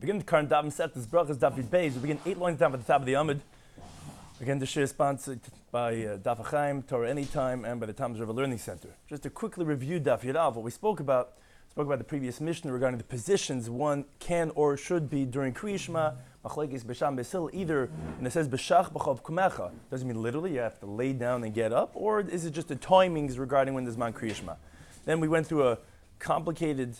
Begin the current Daf set this Beruchas Daf Beis. We begin 8 lines down at the top of the Amud. Again, the shiur is sponsored by Daf Yomi, Torah Anytime, and by the Talmud River Learning Center. Just to quickly review Daf Yomi, what we spoke about the previous Mishnah regarding the positions one can or should be during Kriya Shema, Machlekes B'Sham B'Sil, either, and it says B'Shach B'Chav Kumecha, doesn't mean literally you have to lay down and get up, or is it just the timings regarding when there's Man Kriya Shema? Then we went through a complicated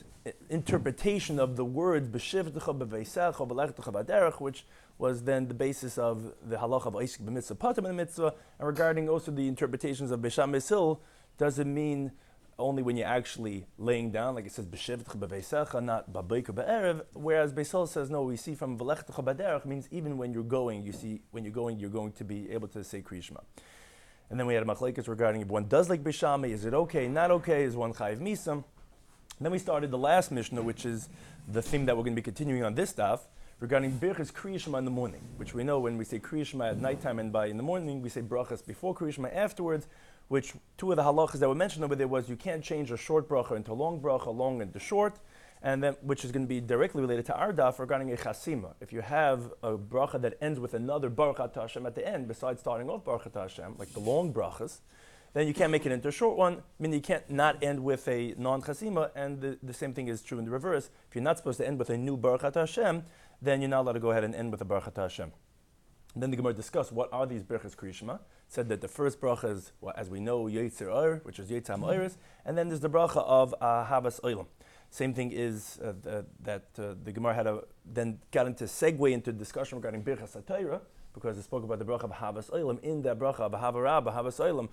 interpretation of the words b'shivtecha b'veisecha b'lechtecha b'derech, which was then the basis of the halacha of Eisik b'mitzvah patam in the mitzvah, and regarding also the interpretations of b'sham b'sil, does it mean only when you're actually laying down, like it says b'shivtecha b'veisecha, not b'beika b'erev, whereas Beisol says no, we see from b'lechtecha b'derech means even when you're going, you see when you're going to be able to say Kriya Shema. And then we had a machlekes regarding if one does like b'shami, is it okay, not okay, is one chayiv misam. Then we started the last Mishnah, which is the theme that we're going to be continuing on this daf, regarding Birchas Kriya Shema in the morning, which we know when we say Kriya Shema at nighttime and by in the morning, we say Brachas before Kriya Shema afterwards, which two of the halachas that were mentioned over there was you can't change a short bracha into a long bracha, long into short, and then which is going to be directly related to our daf regarding a chasima. If you have a bracha that ends with another Baruch Hashem at the end, besides starting off Baruch Hashem, like the long brachas, then you can't make it into a short one. I mean, you can't not end with a non-chasima, and the same thing is true in the reverse. If you're not supposed to end with a new Baruch Hashem, then you're not allowed to go ahead and end with a Baruch Hashem. And then the Gemara discussed what are these Birchas Kriya Shema. Said that the first bracha is, well, as we know, Yetzer Or, which is Yetzer HaMoiris, and then there's the bracha of Ahavas Olam. Same thing is that the Gemara had then got into segue into discussion regarding Birchas HaTorah, because it spoke about the bracha of Havas Olam. In that bracha of Havas Olam,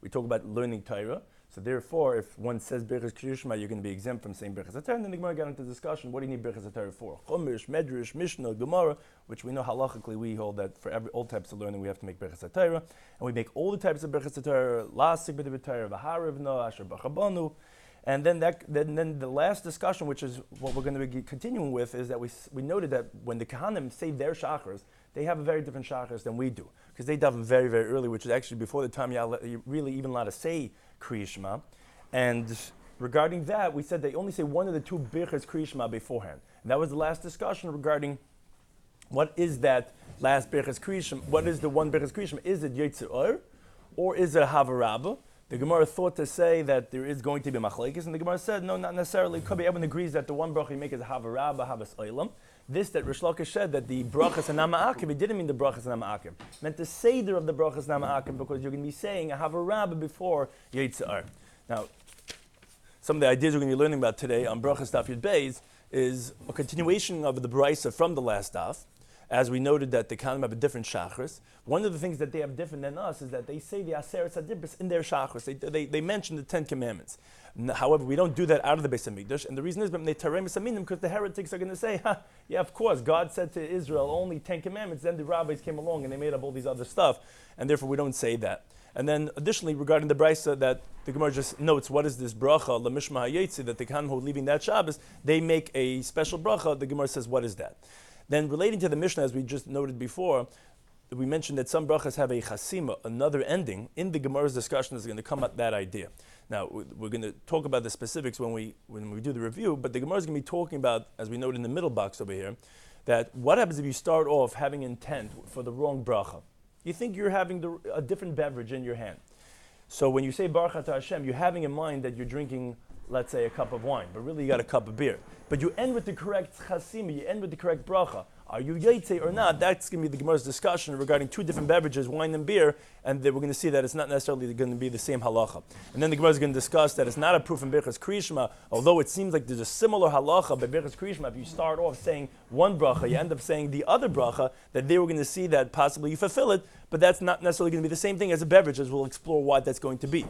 we talk about learning Torah. So therefore, if one says Birchas Kriya Shema, you're going to be exempt from saying Birchas HaTorah. And then the Gemara got into discussion, what do you need Birchas HaTorah for? Chumash, Medrash, Mishnah, Gemara, which we know halachically we hold that for all types of learning we have to make Birchas HaTorah. And we make all the types of Birchas HaTorah, Lasik B'Divrei Torah, V'harivno, Asher B'chabanu. And then the last discussion, which is what we're going to be continuing with, is that we noted that when the Kahanim say their shachars, they have a very different shachars than we do, because they daven very, very early, which is actually before the time you're really even allowed to say Kriya Shema. And regarding that, we said they only say one of the two Birchas Kriya Shema beforehand. And that was the last discussion regarding what is that last Birchas Kriya Shema, what is the one Birchas Kriya Shema? Is it Yetzer Or, or is it Havarabah? The Gemara thought to say that there is going to be machlekes, and the Gemara said, no, not necessarily. Could be everyone agrees that the one bracha you make is Havarabah, Havas Olam. This that Rish Lakish said that the brachas and Nama'akim, it didn't mean the brachas and Nama'akim. It meant the seder of the brachas and Nama'akim, because you're going to be saying a Havarabah before Yetzer Or. Now, some of the ideas we're going to be learning about today on Beruchas Daf Beis is a continuation of the Brisa from the last daf. As we noted that the Kahanim have a different shachris. One of the things that they have different than us is that they say the Aseret Adibris in their shachris. They mention the 10 Commandments. However, we don't do that out of the Beis Hamikdash, and the reason is because the heretics are going to say, yeah, of course, God said to Israel only 10 Commandments, then the rabbis came along and they made up all these other stuff, and therefore we don't say that. And then additionally, regarding the Brisa that the Gemara just notes, what is this bracha, Lamishma HaYetzi, that the Kahanim who are leaving that Shabbos, they make a special bracha, the Gemara says, what is that? Then relating to the Mishnah, as we just noted before, we mentioned that some brachas have a chasima, another ending. In the Gemara's discussion is going to come up that idea. Now, we're going to talk about the specifics when we do the review, but the Gemara is going to be talking about, as we noted in the middle box over here, that what happens if you start off having intent for the wrong bracha? You think you're having a different beverage in your hand. So when you say Baruch Hashem, you're having in mind that you're drinking, let's say, a cup of wine, but really you got a cup of beer. But you end with the correct chasima, you end with the correct bracha. Are you yetze or not? That's going to be the Gemara's discussion regarding two different beverages, wine and beer, and we're going to see that it's not necessarily going to be the same halacha. And then the Gemara is going to discuss that it's not a proof in Birchas Kriya Shema, although it seems like there's a similar halacha by Birchas Kriya Shema. If you start off saying one bracha, you end up saying the other bracha, that they were going to see that possibly you fulfill it, but that's not necessarily going to be the same thing as a beverage, as we'll explore what that's going to be.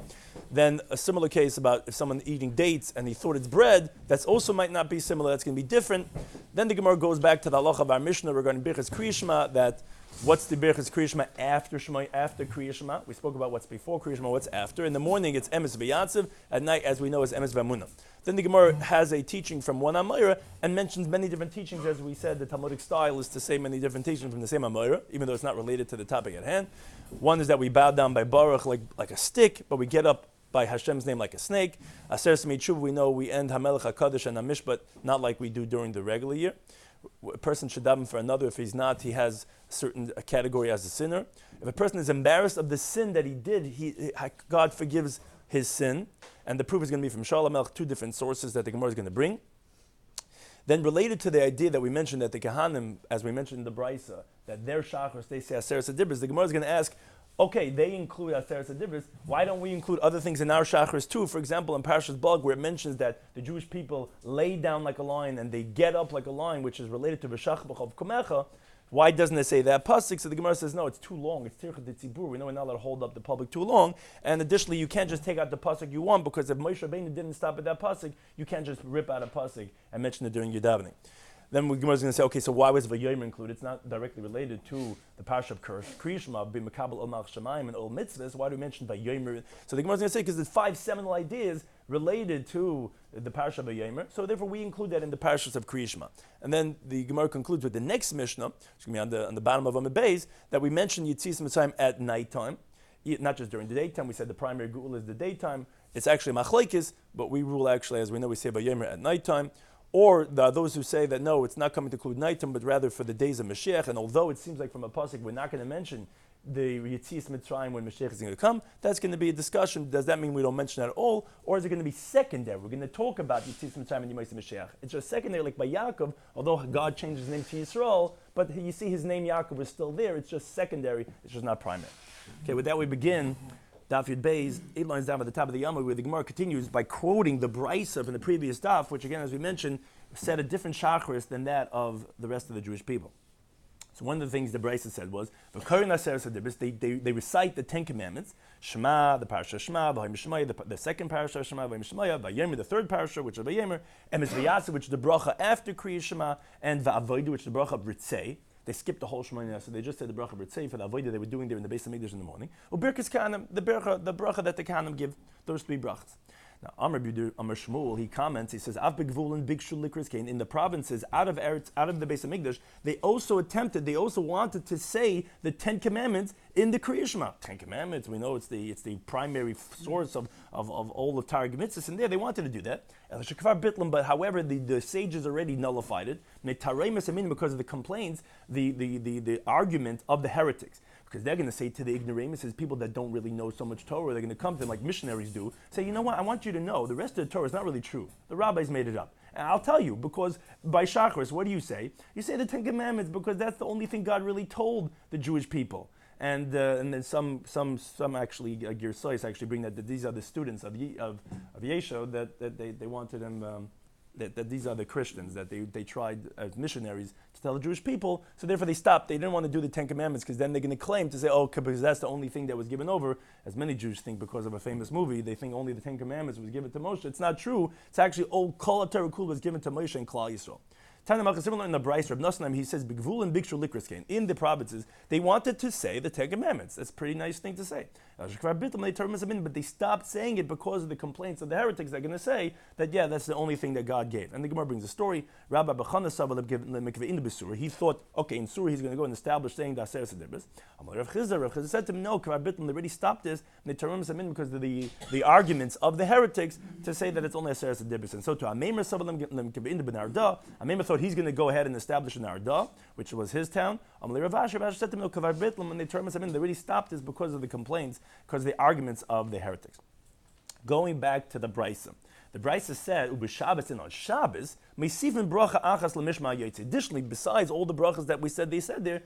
Then a similar case about if someone eating dates and he thought it's bread, that also might not be similar, that's going to be different. Then the Gemara goes back to the halacha of our Mishnah regarding Birchas Kriya Shema, that what's the Birchas Kriya Shema after Kriya Shema? We spoke about what's before Kriya Shema, what's after. In the morning it's Emes V'Yatziv, at night, as we know, is Emes V'Amunah. Then the Gemara has a teaching from one Amayra and mentions many different teachings. As we said, the Talmudic style is to say many different teachings from the same Amayra, even though it's not related to the topic at hand. One is that we bow down by Baruch like a stick, but we get up by Hashem's name like a snake. Aser Semei Tshuva, we know we end Hamelech HaKadosh and HaMishpat, not like we do during the regular year. a person should daven for another. If he's not, he has a category as a sinner. If a person is embarrassed of the sin that he did, God forgives his sin. And the proof is going to be from Shalom Melech, two different sources that the Gemara is going to bring. Then related to the idea that we mentioned that the Kahanim, as we mentioned in the Brisa, that their Shachris, they say Aseret Adibris, the Gemara is going to ask, okay, they include Aseret Adibris, why don't we include other things in our Shachris too? For example, in Parshas Balak, where it mentions that the Jewish people lay down like a lion and they get up like a lion, which is related to V'shach b'chov kumecha, why doesn't it say that pasuk? So the Gemara says, no, it's too long. It's tircha d'tzibur. We know we're not allowed to hold up the public too long. And additionally, you can't just take out the pasuk you want, because if Moshe Rabbeinu didn't stop at that pasuk, you can't just rip out a pasuk and mention it during your davening. Then the Gemara is going to say, okay, so why was Yomi included? It's not directly related to the parsha of Kriyishma, b'mekabel ol malch shamayim and ol mitzvahs. Why do we mention Yomi? So the Gemara is going to say, because there's 5 seminal ideas related to the parsha of Yomi, so therefore we include that in the parshas of Kriyishma. And then the Gemara concludes with the next Mishnah, which is going to be on the bottom of Amud Beis, that we mentioned Yitzis Mitzrayim at nighttime, not just during the daytime. We said the primary Geula is the daytime. It's actually machlekes, but we rule actually, as we know, we say Yomi at nighttime. Or those who say that no, it's not coming to include nighttime, but rather for the days of Mashiach. And although it seems like from a pasuk we're not going to mention the Yitzis Mitzrayim when Mashiach is going to come, that's going to be a discussion. Does that mean we don't mention that at all, or is it going to be secondary? We're going to talk about Yitzis Mitzrayim and Yomei Mashiach. It's just secondary, like by Yaakov. Although God changed his name to Yisrael, but you see his name Yaakov is still there. It's just secondary. It's just not primary. Okay, with that we begin. Daf Yud Beis, 8 lines down at the top of the Yommi, where the Gemara continues by quoting the Brisa from the previous Daf, which again, as we mentioned, said a different Shachris than that of the rest of the Jewish people. So one of the things the Brisa said was, they recite the 10 Commandments, Shema, the Parasha Shema, the second Parasha Shema, Yomi, the third Parasha, which is Yomer, Emes V'yasa, which is the Bracha after Kriya Shema, and V'avodu, which is the Bracha of Ritzei. They skipped the whole Shemoneh, so they just said the bracha b'ritzei for the avodah they were doing there in the Beis Hamikdash in the morning. Or Birkas Kahanim, the bracha that the Kahanim give, those 3 brachas. Now, Amar Shmuel, he comments, he says, Av begvulin bikshu likris kain. In the provinces out of the Beis Hamikdash, they also wanted to say the 10 Commandments in the Kriya Shema. 10 Commandments, we know it's the primary source of all the Torah mitzvahs in there. They wanted to do that. But however, the sages already nullified it. Because of the complaints, the argument of the heretics. Because they're going to say to the ignoramuses, people that don't really know so much Torah, they're going to come to them like missionaries do, say, you know what, I want you to know, the rest of the Torah is not really true. The rabbis made it up. And I'll tell you, because by Shachris, what do you say? You say the 10 Commandments because that's the only thing God really told the Jewish people. And then some actually, Gersais actually bring that these are the students of Yesho, that they wanted them, that these are the Christians, that they tried as missionaries to tell the Jewish people, so therefore they stopped. They didn't want to do the 10 Commandments because then they're going to claim to say, oh, because that's the only thing that was given over, as many Jews think because of a famous movie, they think only the 10 Commandments was given to Moshe. It's not true. It's actually all Kol HaTorah Kul was given to Moshe and Klal Yisrael. Similar in the Brisa, Reb Nosson, he says, B'gvul and Bikshu Likris Kain. In the provinces, they wanted to say the 10 Commandments. That's a pretty nice thing to say. But they stopped saying it because of the complaints of the heretics. They're going to say that, yeah, that's the only thing that God gave. And the Gemara brings a story. Rabbi Bechana Savalib gave in the Surah. He thought, okay, in Surah he's going to go and establish saying the Aseret Adibris. Rav Chizda said to him, no, they already stopped this. And they turned him in because of the arguments of the heretics to say that it's only Aseret Adibris. And so to Ameimer Savalib give in the Benarda, Ameimer thought he's going to go ahead and establish an Arda, which was his town. Rav said to him, no, when they turned him in, they already stopped this because of the complaints, because of the arguments of the heretics. Going back to the Brisa. The Brisa said, Ubishabbos, and on Shabbos, Meisifin bracha achas l'mishma yotze. Additionally, besides all the brachas that they said there,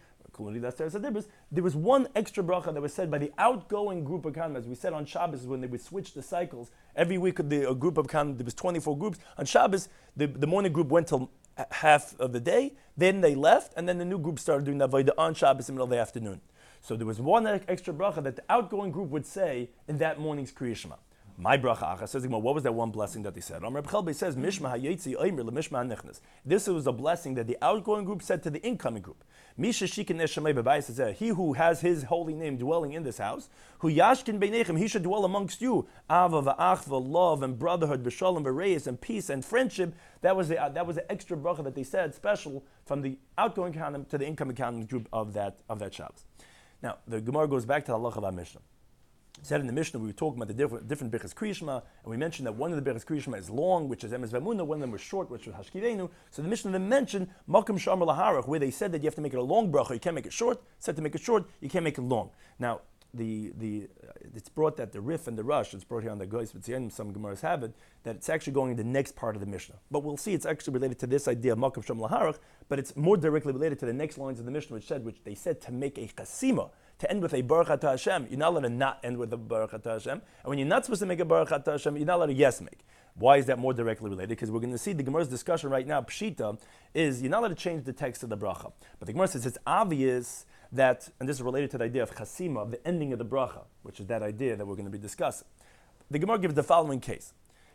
there was one extra bracha that was said by the outgoing group of Kahanim. As we said on Shabbos, when they would switch the cycles, every week a group of Kahanim, there was 24 groups. On Shabbos, the morning group went till half of the day, then they left, and then the new group started doing the avodah on Shabbos in the middle of the afternoon. So there was one extra bracha that the outgoing group would say in that morning's Kriya Shema. My bracha acha says, what was that one blessing that they said? Reb Chelbe says, Mishma hayetzi oimer leMishma hanichnas. This was a blessing that the outgoing group said to the incoming group. Misha shikin neshamei b'bayis says, he who has his holy name dwelling in this house, who yashkin beinechem, he should dwell amongst you. Ava v'achva, love and brotherhood, b'shalom v'reis and peace and friendship. That was the extra bracha that they said, special from the outgoing Kahanim to the incoming Kahanim group of that Shabbos. Now the Gemara goes back to the halacha of our Mishnah. Said in the Mishnah, we were talking about the different Bechas Kriyishma, and we mentioned that one of the Bechas Kriyishma is long, which is Emes V'Emunah, one of them was short, which was Hashkivenu. So the Mishnah then mentioned Makom Shamar Laharach, where they said that you have to make it a long bracha, you can't make it short. Said to make it short, you can't make it long. Now, it's brought that the Rif and the Rush, it's brought here on the Goyis V'Tziyanim, some Gemaras have it, that it's actually going in the next part of the Mishnah. But we'll see it's actually related to this idea of Makom Shamar Laharach, but it's more directly related to the next lines of the Mishnah, which they said to make a chasima, to end with a Baruch Atah Hashem. You're not allowed to not end with a Baruch Atah Hashem. And when you're not supposed to make a Baruch Atah Hashem, you're not allowed to yes make. Why is that more directly related? Because we're going to see the Gemara's discussion right now, Pshita, is you're not allowed to change the text of the bracha. But the Gemara says it's obvious that, and this is related to the idea of chasima, of the ending of the bracha, which is that idea that we're going to be discussing. The Gemara gives the following case.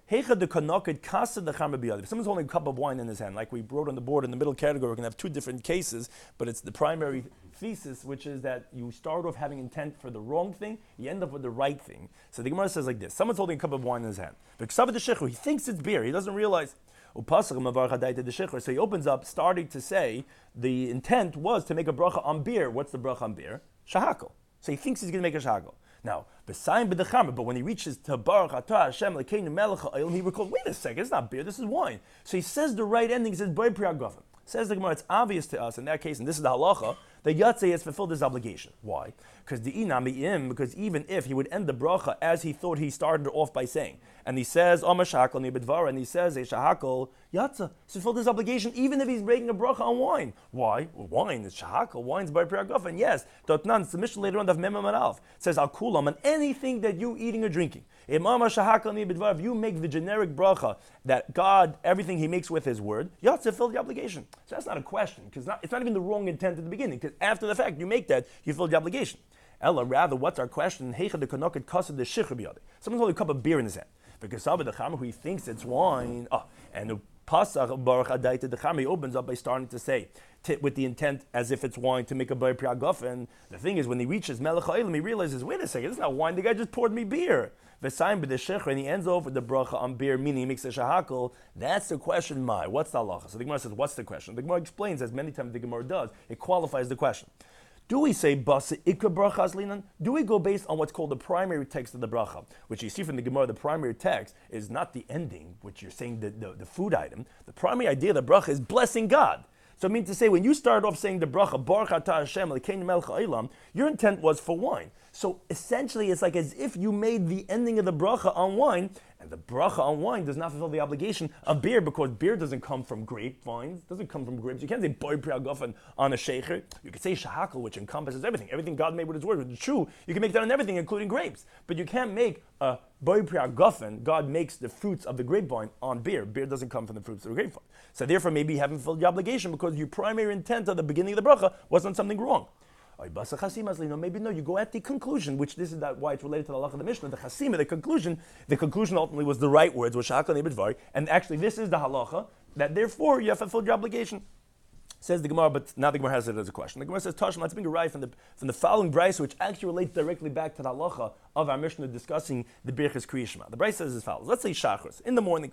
If someone's holding a cup of wine in his hand, like we wrote on the board in the middle category, we're going to have two different cases, but it's the primary thesis, which is that you start off having intent for the wrong thing, you end up with the right thing. So the Gemara says like this: someone's holding a cup of wine in his hand. He thinks it's beer, he doesn't realize. So he opens up, starting to say the intent was to make a bracha on beer. What's the bracha on beer? Shahakal. So he thinks he's going to make a shahakal. Now, but when he reaches to Baruch Atah Hashem Lekeinu Melech Ha'olam, he recalls, wait a second, it's not beer, this is wine. So he says the right ending, he says, Boi Priya Gofen. Says the Gemara, it's obvious to us in that case, and this is the halacha, that Yatzei has fulfilled his obligation. Why? Because even if he would end the bracha as he thought he started off by saying, and he says, Oma Shahakal Nibidvara, and he says, Shahakal, Yatzah, he's fulfilled his obligation, even if he's breaking a bracha on wine. Why? Well, wine is Shahakal, wine's by Priya Gofen. Yes, Dotnan, it's the Mishnah later on, Daf Mem Amud Aleph. It says, Al Kulam, on anything that you eating or drinking. If you make the generic bracha that God, everything he makes with his word, Yatzah fulfilled the obligation. So that's not a question, because it's not even the wrong intent at the beginning, because after the fact you make that, you fulfill the obligation. Ella, rather, what's our question? Someone's holding a cup of beer in his hand. Because who he thinks it's wine, and the Pasach Baruch Adaita the Chama, he opens up by starting to say, with the intent as if it's wine to make a Boi Priya Gofen. The thing is, when he reaches Melech Ha'olam, he realizes, wait a second, this is not wine, the guy just poured me beer. And he ends off with the bracha on beer, meaning he makes a shahakal. That's the question, what's the halacha? So the Gemara says, what's the question? The Gemara explains, as many times the Gemara does, it qualifies the question. Do we say basa ikra brachas linan? Do we go based on what's called the primary text of the bracha, which you see from the Gemara? The primary text is not the ending, which you're saying the food item. The primary idea of the bracha is blessing God. So I mean to say, when you start off saying the bracha Baruch Atah Hashem Lekeinu Melech Ha'olam, your intent was for wine. So essentially, it's like as if you made the ending of the bracha on wine, and the bracha on wine does not fulfill the obligation of beer, because beer doesn't come from grapevines, doesn't come from grapes. You can't say Boi Priya Gofen on a shecher. You can say shahakal, which encompasses everything. Everything God made with His word, which is true. You can make that on everything, including grapes. But you can't make a Boi Priya Gofen. God makes the fruits of the grapevine on beer. Beer doesn't come from the fruits of the grapevine. So therefore, maybe you haven't fulfilled the obligation because your primary intent at the beginning of the bracha was on something wrong. Maybe no, you go at the conclusion, which this is why it's related to the halacha of the Mishnah, the chasima, the conclusion ultimately was the right words, was shahakal nebedvar, and actually this is the halacha, that therefore you have fulfilled your obligation. Says the Gemara, but now the Gemara has it as a question. The Gemara says, Tashma, let's bring a ride from the following brayso, which actually relates directly back to the halacha of our Mishnah discussing the Beruchas Kriyishma. The brayso says as follows. Let's say shachris, in the morning.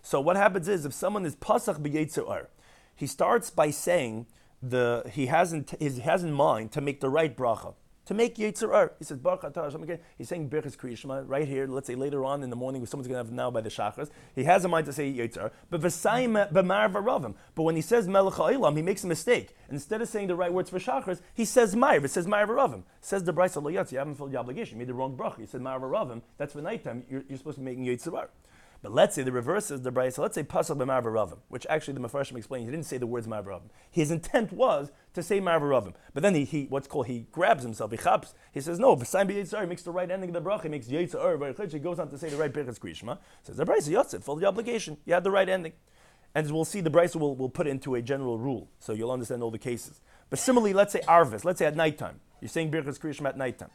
So what happens is, if someone is pasach b'yetzer, he starts by saying, he has in mind to make the right bracha, to make Yetzer. He says, Baruch Atah Hashem. He's saying Beruchas Kriyishma right here. Let's say later on in the morning, someone's going to have now by the Shachas. He has in mind to say Yetzer. But V'sayim b'mar v'ravim. But when he says Melech Ha'olam, he makes a mistake. Instead of saying the right words for Shachas, he says Ma'ir. It says Ma'ir v'ravim. Says the Brayso Lo Yatz, you haven't fulfilled the obligation. You made the wrong bracha. You said Ma'ir v'ravim. That's for nighttime. You're supposed to be making Yetzer. But let's say the reverse is the Brayso. Let's say Pasach b'mar v'ravim, which actually the Mefarshim explains. He didn't say the words Ma'ir v'ravim. His intent was to say Ma'ir v'ravim. But then he grabs himself, he chaps. He says, no, V'sayim b'yetzer, he makes the right ending of the bracha, he makes Yetzer, he goes on to say the right Beruchas Kriyishma. Says the Brayso, Yotzit, fulfill the obligation. You had the right ending. And as we'll see, the Brayso will put it into a general rule, so you'll understand all the cases. But similarly, let's say Arvis, let's say at nighttime. You're saying Beruchas Kriyishma at nighttime.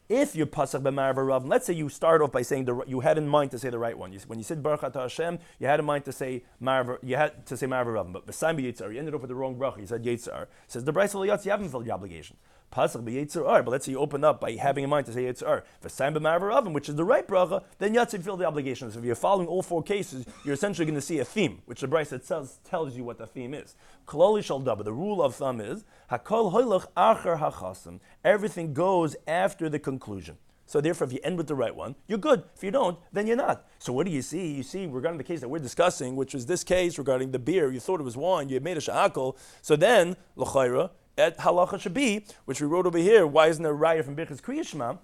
If you pasach b'mar v'ravim, let's say you start off by saying you had in mind to say the right one. When you said Baruch Atah Hashem, you had in mind to say Ma'ar v'ravim. But b'sayim b'yetzer, you ended up with the wrong bracha. You said Yetzer. Says the Brayso Lo Yatz, you haven't fulfilled the obligation. Pasach b'yetzer, but let's say you open up by having in mind to say Yetzer. V'sayim b'mar v'ravim, which is the right bracha, then Yatz, you fulfill the obligation. So if you're following all four cases, you're essentially going to see a theme, which the Brayso tells you what the theme is. Kololi shal daba. The rule of thumb is hakol hoylach acher hachasim. Everything goes after the conclusion. So therefore, if you end with the right one, you're good. If you don't, then you're not. So what do you see? You see, regarding the case that we're discussing, which was this case regarding the beer, you thought it was wine, you made a sha'akal. So then, l'chayra, at halacha should be, which we wrote over here, why isn't there a raya from Birchas Kriya Shema?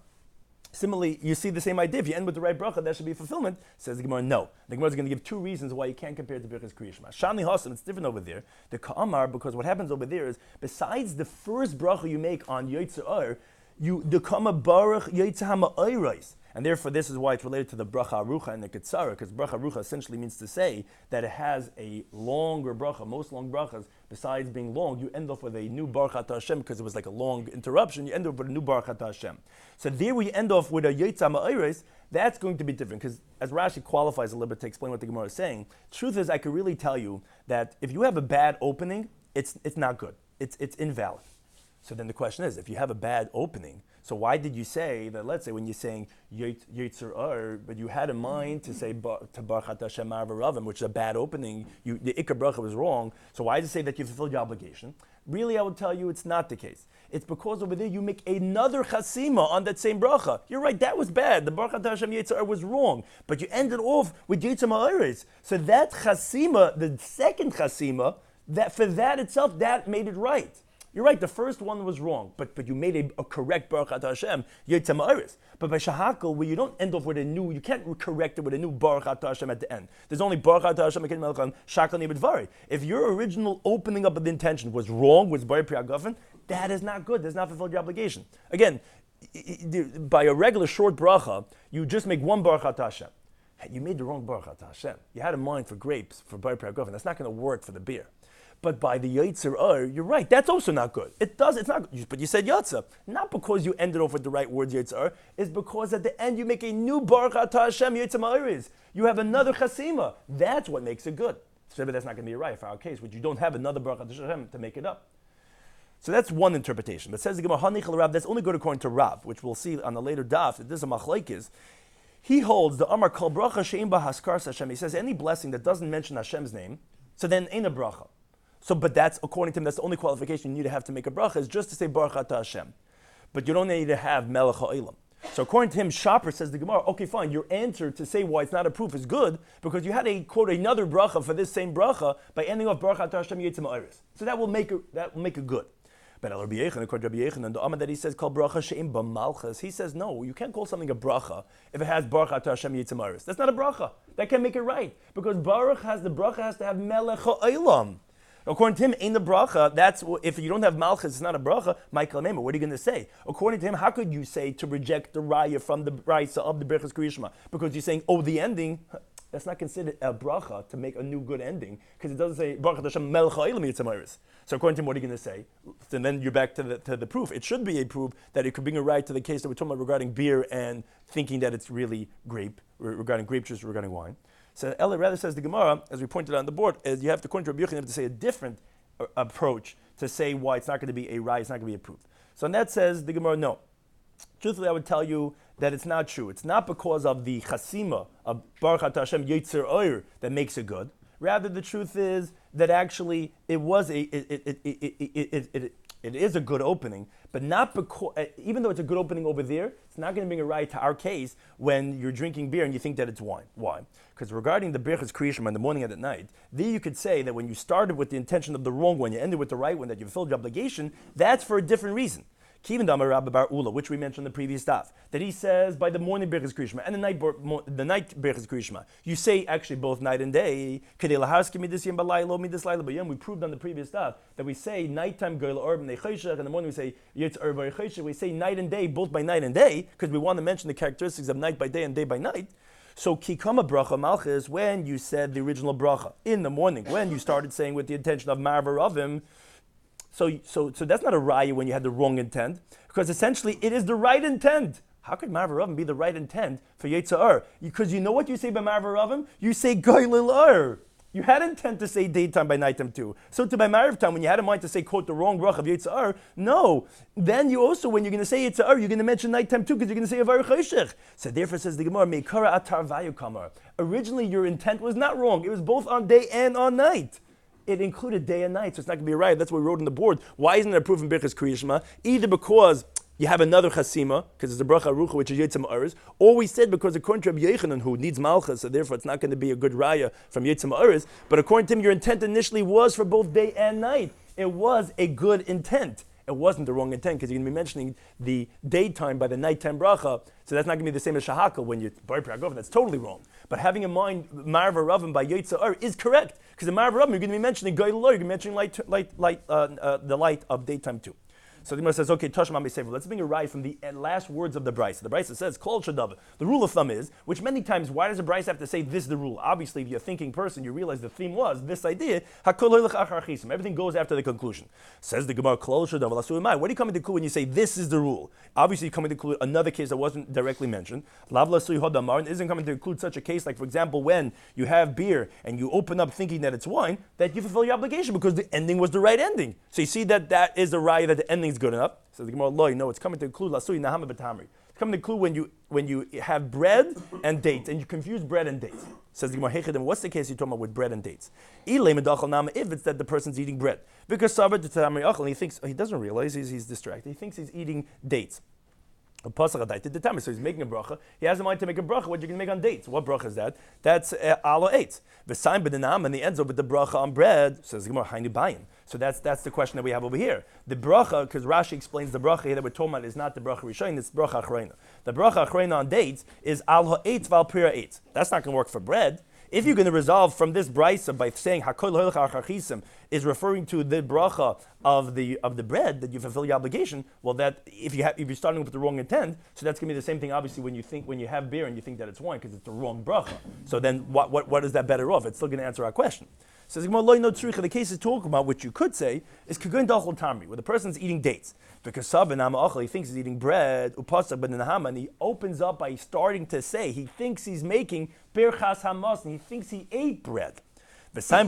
Similarly, you see the same idea. If you end with the right bracha, that should be fulfillment. Says the Gemara, no. The Gemara is going to give two reasons why you can't compare it to Birchas Kriya Shema. Shani Hasan, it's different over there. The Ka'amar, because what happens over there is, besides the first bracha you make on Yotzei, the Kama Baruch Yotzei HaMa'oros. And therefore, this is why it's related to the bracha arucha and the ketzara, because bracha arucha essentially means to say that it has a longer bracha. Most long brachas, besides being long, you end off with a new baruch atah Hashem, because it was like a long interruption. You end up with a new baruch atah Hashem. So there, we end off with a yotzei ma'oros. That's going to be different, because as Rashi qualifies a little bit to explain what the Gemara is saying, truth is, I could really tell you that if you have a bad opening, it's not good. It's invalid. So then the question is, if you have a bad opening, so why did you say that, let's say when you're saying Yetzer, but you had in mind to say to Baruch Hashem Ma'avaravim, which is a bad opening, the Ikar Bracha was wrong, so why did you say that you fulfilled your obligation? Really, I would tell you it's not the case. It's because over there you make another chasima on that same bracha. You're right, that was bad. The Baruch Hashem Yetzer was wrong, but you ended off with Yetzer Ma'aretz. So that chasima, the second chasima, that for that itself, that made it right. You're right, the first one was wrong, but you made a correct Baruch Atah Hashem, Yotzei Ma'aretz. But by Shahakal, where you don't end off with a new, you can't correct it with a new Baruch Atah Hashem at the end. There's only Baruch Atah Hashem, Shakal Nibadvari. If your original opening up of the intention was wrong, was Bari Priyagafen, that is not good, that's not fulfilled your obligation. Again, by a regular short bracha, you just make one Baruch Atah Hashem. You made the wrong Baruch Atah Hashem. You had in mind for grapes, for Bari Priyagafen, that's not going to work for the beer. But by the Yetzer, you're right, that's also not good. It's not good. But you said Yotza. Not because you ended off with the right words, Yetzer, it's because at the end you make a new Baruch Atah Hashem Yotzei Ma'aretz. You have another Chasima. That's what makes it good. So that's not going to be right for our case, which you don't have another Baruch Atah Hashem to make it up. So that's one interpretation. But says the Gemara, Hanichel Rav, that's only good according to Rav, which we'll see on the later daf, that this is a machlekes. He holds the Amar Kol Bracha She'im Ba Haskar Hashem. He says any blessing that doesn't mention Hashem's name, so then ain't a bracha. So, but that's, according to him, that's the only qualification you need to have to make a bracha, is just to say Baruch Atah Hashem. But you don't need to have Melech HaOlam. So according to him, Shopper says the Gemara, okay, fine, your answer to say why it's not a proof is good, because you had to quote another bracha for this same bracha by ending off Baruch Atah Hashem Yotzei Ma'aretz. So that will make it good. But Rabbi Yechon, according to Rabbi Yechon, and the Amar that he says called bracha she'im b'malchus, he says no, you can't call something a bracha if it has Baruch Atah Hashem Yotzei Ma'aretz. That's not a bracha. That can make it right, because the bracha has to have Melech HaOlam. According to him, ain't the bracha, that's, if you don't have malchus, it's not a bracha, Michael Nehmer, what are you going to say? According to him, how could you say to reject the raya from the brisa of the Beruchas Daf? Because you're saying, the ending, that's not considered a bracha to make a new good ending, because it doesn't say, Baruch Hashem Melech HaOlam Yotzei Ma'aretz. So according to him, what are you going to say? And then you're back to the proof. It should be a proof that it could bring a right to the case that we're talking about regarding beer and thinking that it's really grape, regarding grape juice, regarding wine. So Ella rather says the Gemara, as we pointed out on the board, is you have to, according to Rabbi Yochanan, you have to say a different approach to say why it's not going to be a rai, it's not going to be a proof. So and that says the Gemara, no. Truthfully, I would tell you that it's not true. It's not because of the chasima of Baruch Atah Hashem Yetzer that makes it good. Rather, the truth is that actually it is a good opening, but not because, even though it's a good opening over there, it's not going to bring a right to our case when you're drinking beer and you think that it's wine. Why? Because regarding the Beruchas Kriyashma in the morning and at night, there you could say that when you started with the intention of the wrong one, you ended with the right one, that you fulfilled your obligation, that's for a different reason. Kivin Damar Rabbi Bar Ula, which we mentioned in the previous daf, that he says by the morning Beruchas Kriyashma and the night Beruchas Kriyashma, you say actually both night and day. We proved on the previous daf that we say nighttime Goyla Orb and in the morning we say Yitz Orb we say night and day, both by night and day, because we want to mention the characteristics of night by day and day by night. So kikama bracha malchus, when you said the original bracha in the morning, when you started saying with the intention of marvaravim. So that's not a raya when you had the wrong intent, because essentially it is the right intent. How could Marvaravim be the right intent for Yetzirah? Because you know what you say by Marvaravim? You say Goylil. You had intent to say daytime by nighttime too. So to by Marav time, when you had in mind to say, quote, the wrong brach of Yetzirah, no. Then you also, when you're going to say Yetzirah, you're going to mention nighttime too, because you're going to say Avar Choshech. So therefore says the Gemara, Meikara atar vayu kamar. Originally your intent was not wrong. It was both on day and on night. It included day and night, so it's not going to be right. That's what we wrote on the board. Why isn't there a proof in Beruchas Kriyashma? Either because you have another chasima, because it's a bracha arucha, which is Yitzam Ma'aris, or we said because according to Rabbi Yechanan, who needs malchus, so therefore it's not going to be a good raya from Yitzam Ma'aris, but according to him, your intent initially was for both day and night. It was a good intent. It wasn't the wrong intent, because you're going to be mentioning the daytime by the nighttime bracha, so that's not going to be the same as shahakal when you bar pragov. That's totally wrong. But having in mind Marav Ravim by Yitzar is correct, because in Marav Ravim you're going to be mentioning Goy Lo, you're going to be mentioning the light of daytime too. So the Gemara says, okay, Tashma Mesefer. Let's bring a ride from the last words of the Brisa. The Brisa says, Klal Shadav. The rule of thumb is, which many times, why does the Brisa have to say this is the rule? Obviously, if you're a thinking person, you realize the theme was this idea. Everything goes after the conclusion. Says the Gemara, Klal Shadav. What do you come to conclude when you say this is the rule? Obviously, you come to conclude another case that wasn't directly mentioned. Lav Lasui Hodamar isn't coming to include such a case, like for example, when you have beer and you open up thinking that it's wine, that you fulfill your obligation because the ending was the right ending. So you see that is a raya that the ending is good enough. So the Gemara, no, it's coming to include lasui nahama b'tamri. It's coming to include when you have bread and dates, and you confuse bread and dates. Says the Gemara, Hechedim, what's the case you're talking about with bread and dates? If it's that the person's eating bread, because he thinks he doesn't realize he's distracted. He thinks he's eating dates. So he's making a bracha. He has a mind to make a bracha. What you're going to make on dates? What bracha is that? That's alo eitz. The sign b'denam, and the ends up with the bracha on bread. Says the Gemara, hainu bayim. So that's the question that we have over here. The bracha, because Rashi explains the bracha here that we're talking about is not the bracha rishonim, it's bracha achrayna. The bracha achrayna on dates is al ha'etz val pira eitz. That's not going to work for bread. If you're going to resolve from this brisa by saying hakol hoilach archachisim is referring to the bracha of the bread that you fulfill your obligation, well, that if you're starting with the wrong intent, so that's going to be the same thing. Obviously, when you have beer and you think that it's wine because it's the wrong bracha. So then, what is that better off? It's still going to answer our question. Says the case is talking about, which you could say, is kagun dachol tamri, where the person's eating dates. Because he thinks he's eating bread, and he opens up by starting to say, he thinks he's making berchas hamas, and he thinks he ate bread. But at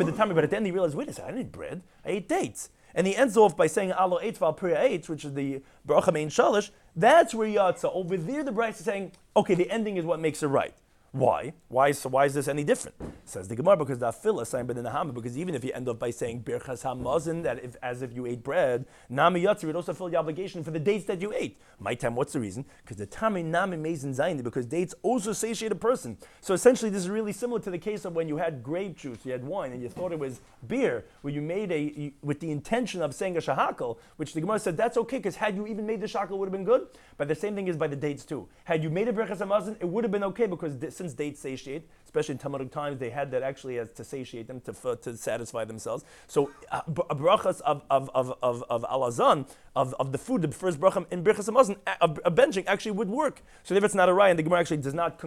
the end he realizes, wait a second, I didn't eat bread, I ate dates. And he ends off by saying alo eitz val priya eitz, which is the bracha mein shalish. That's where yatsa. Over there the Brisa is saying, okay, the ending is what makes it right. Why? Why is this any different? Says the Gemara, because the afila sign ben nahama, because even if you end up by saying birchas hamazon, that as if you ate bread, nami yatzir would also fill the obligation for the dates that you ate. My time, what's the reason? Because the tami nami mezin zayin, because dates also satiate a person. So essentially, this is really similar to the case of when you had grape juice, you had wine, and you thought it was beer, where you made with the intention of saying a shahakal, which the Gemara said that's okay, because had you even made the shahakal, it would have been good. But the same thing is by the dates too. Had you made a birchas hamazon, it would have been okay, because since dates satiate, especially in Talmudic times, they had that actually as to satiate them, to satisfy themselves. So brachas of alazan, of the food, the first bracha in birchas hamazon, a benching actually would work. So if it's not a raya, and the Gemara actually does not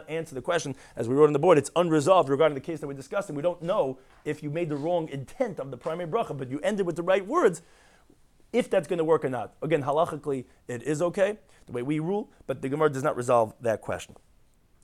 answer the question, as we wrote on the board, it's unresolved regarding the case that we're discussing. We don't know if you made the wrong intent of the primary bracha, but you ended with the right words, if that's going to work or not. Again, halachically, it is okay, the way we rule, but the Gemara does not resolve that question.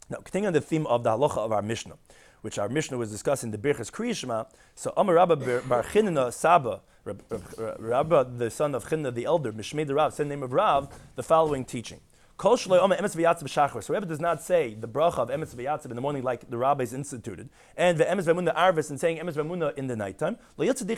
Now, continuing on the theme of the halacha of our Mishnah, which our Mishnah was discussing, the Birchas Kriyishma, so Amar Rabba bar Chinna Saba, Rabba, the son of Chinna the elder, Mishmei the Rav, said the name of Rav, the following teaching. So Rebbe does not say the bracha of emes v'yatzib in the morning like the rabbis instituted, and the emes v'amunah arvis and saying emes v'amunah in the nighttime, which is the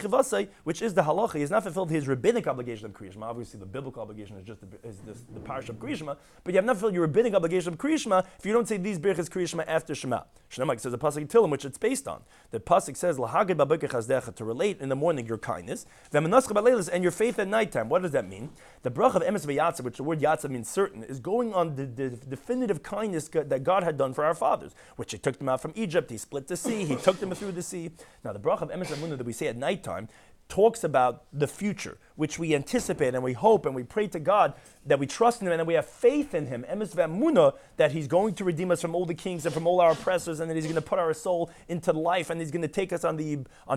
halacha. He has not fulfilled his rabbinic obligation of Kriyishma. Obviously, the biblical obligation is just the parish of Kriyishma, but you have not fulfilled your rabbinic obligation of Kriyishma if you don't say these birchas Kriyishma after Shema. Shnemak says the pasuk Tilim, which it's based on. The pasuk says lahagid b'abokar chazdecha, to relate in the morning your kindness, v'menascha b'leilos, and your faith at nighttime. What does that mean? The bracha of emes v'yatzib, which the word yatzib means certain, is going on the definitive kindness that God had done for our fathers, which He took them out from Egypt, He split the sea, He took them through the sea. Now the bracha of emes v'amunah that we say at nighttime talks about the future, which we anticipate and we hope and we pray to God that we trust in Him and that we have faith in Him, emes v'amunah, that He's going to redeem us from all the kings and from all our oppressors, and that He's going to put our soul into life, and He's going to take us on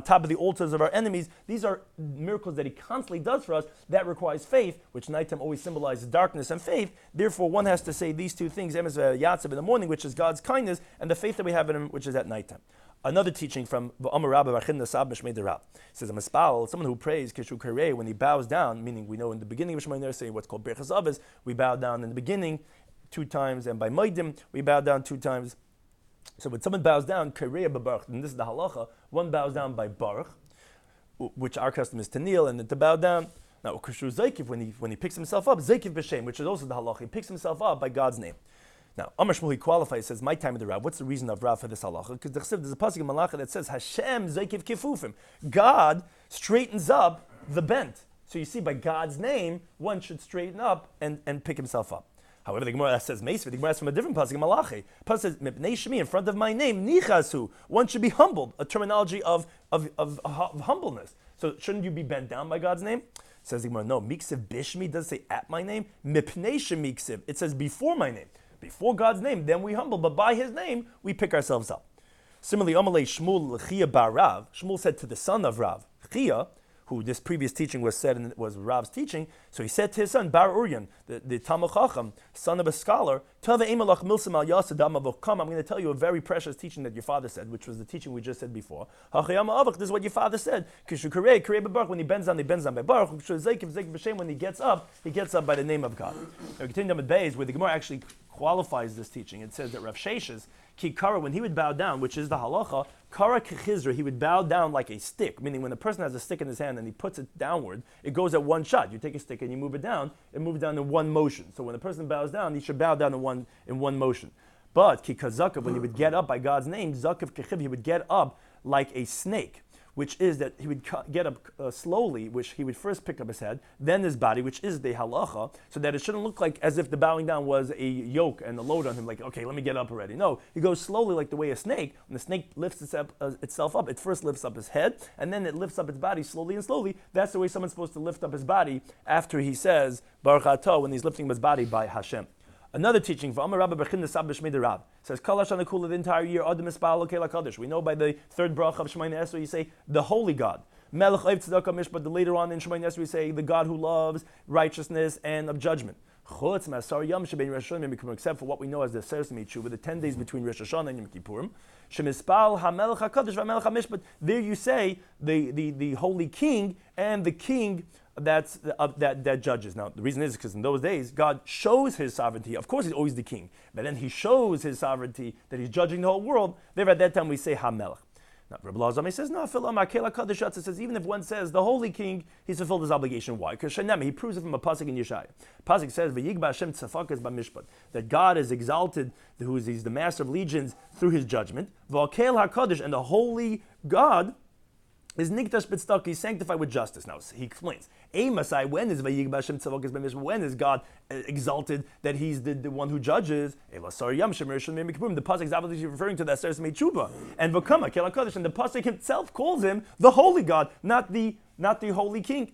top of the altars of our enemies. These are miracles that He constantly does for us. That requires faith, which nighttime always symbolizes darkness and faith. Therefore, one has to say these two things, emes v'yatzib in the morning, which is God's kindness, and the faith that we have in Him, which is at nighttime. Another teaching from Amar Rabba bar Chinna Sab Mishmei the Rav says a mispal, someone who prays kishu karei, when he bows down, meaning we know in the beginning of Shemay saying what's called Berchas Avos, we bow down in the beginning 2 times, and by Maidim we bow down 2 times. So when someone bows down karei b'baruch, and this is the halacha, one bows down by baruch, which our custom is to kneel and then to bow down. Now, Kushu Zaykiv, when he picks himself up, Zaykiv B'Shem, which is also the halacha, he picks himself up by God's name. Now, Amar Shmuel, he qualifies, says, my time of the Rav. What's the reason of Rav for this halacha? Because there's a pasuk in Malacha that says, Hashem Zaykiv Kifufim. God straightens up the bent. So you see, by God's name, one should straighten up and pick himself up. However, the Gemara says Meisvah. The Gemara is from a different pasuk in Malachi. Pasuk says, Mipnei Shemi, in front of my name, Nichasu. One should be humbled, a terminology of humbleness. So shouldn't you be bent down by God's name? Says the Gemara, no. Miksiv Bishmi does say at my name. Mipnei Shemiksiv. It says before my name. Before God's name, then we humble, but by his name, we pick ourselves up. Similarly, Amalei Shmuel Chia bar Rav. Shmuel said to the son of Rav, Chia, who this previous teaching was said and was Rav's teaching, so he said to his son, Bar Uryan, the Talmid Chacham, son of a scholar, I'm going to tell you a very precious teaching that your father said, which was the teaching we just said before. This is what your father said. When he bends down by Baruch. When he gets up by the name of God. Now, continue with Beis, where the Gemara actually qualifies this teaching. It says that Rav Sheshes, Kikara, when he would bow down, which is the halacha, Kara Kechizra, he would bow down like a stick, meaning when a person has a stick in his hand and he puts it downward, it goes at one shot. You take a stick and you move it down in one motion. So when a person bows down, he should bow down in one motion. But Kikazakav, when he would get up by God's name, Zakav Kechiv, he would get up like a snake, which is that he would get up slowly, which he would first pick up his head, then his body, which is the halacha, so that it shouldn't look like as if the bowing down was a yoke and a load on him, like, okay, let me get up already. No, he goes slowly like the way a snake. When the snake lifts itself up, it first lifts up his head, and then it lifts up its body slowly and slowly. That's the way someone's supposed to lift up his body after he says, Baruch Atah, when he's lifting his body by Hashem. Another teaching for Amar Rabbi Bechin Nesab B'Shmei Rab says Kol Hashanah Kula the entire year Adam Mispal Lokei LaKadosh. We know by the third bracha of Shemayim Esrei you say the holy God. Melech Oiv Tzedakah Mishpat. Later on in Shemayim Esrei we say the God who loves righteousness and of judgment. Chutz Masar Yom Shebein Rosh Hashanah Yom except for what we know as the Seres Mitzvah, the 10 days between Rosh Hashanah and Yom Kippurim. Shemispal HaMelech HaKadosh VaMelech HaMishpat. There you say the holy king and the king that judges. Now, the reason is because in those days, God shows his sovereignty. Of course, he's always the king. But then he shows his sovereignty that he's judging the whole world. There at that time, we say HaMelech. Now, Rabbi Lazar says, no, it says, even if one says the holy king, he's fulfilled his obligation. Why? Because he proves it from a pasuk in Yeshaya. Pasuk says, that God is exalted, he's the master of legions through his judgment. And the holy God is Nikdash B'tzedakah, he's sanctified with justice. Now, he explains, when is God exalted that he's the one who judges? The pasuk is obviously referring to that Seres Meitzubah. And V'kama, Kel HaKadosh, and the pasuk himself calls him the holy God, not the holy king.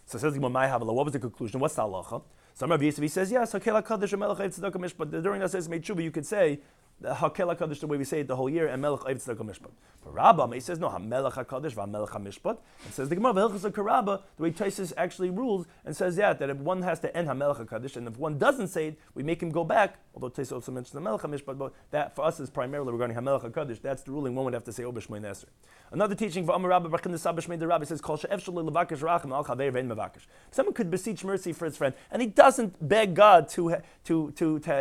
So says what was the conclusion? What's the halacha? Some Rabbi Yosef says, yes, Kel HaKadosh, Melech Oiv Tzedakah Mishpat. During that Seres Meitzubah, you could say Hakel HaKadosh, the way we say it the whole year, and Melech Oiv Tzedakah Mishpat. But Rabbah, he says, no, HaMelech HaKadosh, VaMelech HaMishpat. It says, the Gemara, V'hilchos HaKarabah, the way Taisus actually rules, and says that if one has to end HaMelech HaKadosh, and if one doesn't say it, we make him go back, although Taisus also mentions the Melech HaMishpat, but that for us is primarily regarding HaMelech HaKadosh. That's the ruling, one would have to say, B'Shmei Nesri. Another teaching for Amar Rabbah, B'Chin Nesab B'Shmei Rabbi says, Kol she'ef shelo levakesh rachem al chaver ve'en mevakesh. Someone could beseech mercy for his friend, and he doesn't beg God to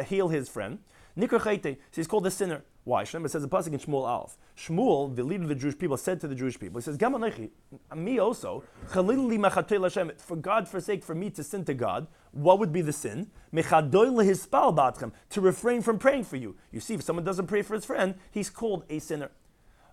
heal his friend. Nikar Chayte, so he's called a sinner. Why? Shlomo says the pasuk in Shmuel Aleph. Shmuel, the leader of the Jewish people, said to the Jewish people, he says, Gam anechi, me also, chalil li machatei Hashem, for God forsake for me to sin to God. What would be the sin? Mechadoy lehispal batchem, to refrain from praying for you. You see, if someone doesn't pray for his friend, he's called a sinner.